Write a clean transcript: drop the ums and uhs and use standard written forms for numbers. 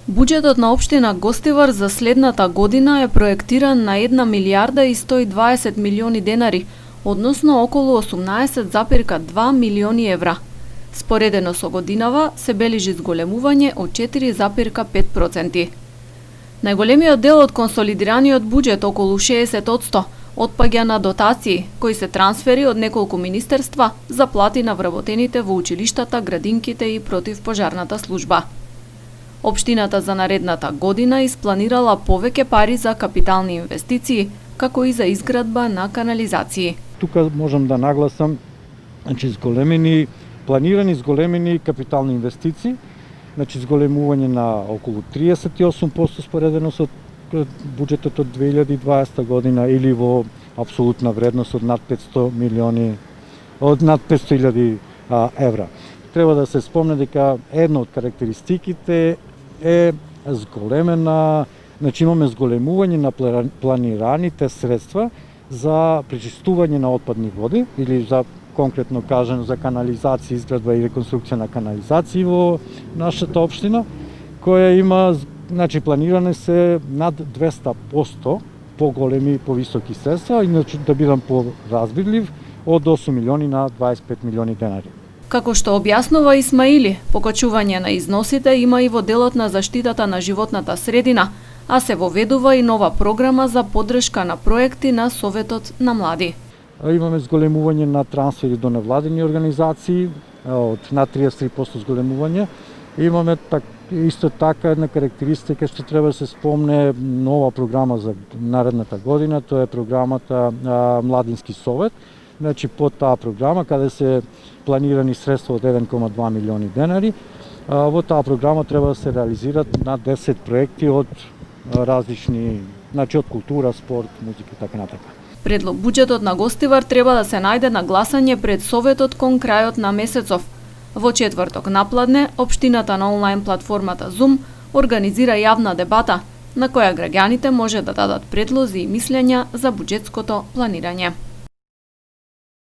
Буџетот на општина Гостивар за следната година е проектиран на 1 милијарда и 120 милиони денари, односно околу 18,2 милиони евра. Споредено со годинава се бележи зголемување од 4,5%. Најголемиот дел од консолидираниот буџет, околу 60%, отпаѓа на дотации, кои се трансфери од неколку министерства за плати на вработените во училиштата, градинките и противпожарната служба. Општината за наредната година испланирала повеќе пари за капитални инвестиции, како и за изградба на канализации. Тука можам да нагласам, планирани зголемени капитални инвестиции, зголемување на околу 38% споредено со буџетот од 2020 година или во апсолутна вредност од над 500.000 евра. Треба да се спомне дека една од карактеристиките е зголемена, имаме зголемување на планираните средства за пречистување на отпадни води или за конкретно кажано за канализација, изградба и реконструкција на канализации во нашата општина, која има, планиране се над 200% поголеми и повисоки средства, иначе да бидам поразбирлив, од 8 милиони на 25 милиони денари. Како што објаснува Исмаили, покачување на износите има и во делот на заштитата на животната средина, а се воведува и нова програма за поддршка на проекти на Советот на млади. Имаме зголемување на трансфери до невладини организации, од над 33% зголемување. Имаме исто така една карактеристика што треба да се спомне, нова програма за наредната година, тоа е програмата Младински совет. По таа програма, каде се планирани средства од 1,2 милиони денари, во таа програма треба да се реализират на 10 проекти од различни, од култура, спорт, музика и така натака. Предлог буџетот на Гостивар треба да се најде на гласање пред Советот кон крајот на месецов. Во четврток напладне, општината на онлайн платформата Zoom организира јавна дебата, на која граѓаните може да дадат предлози и мислења за буџетското планирање.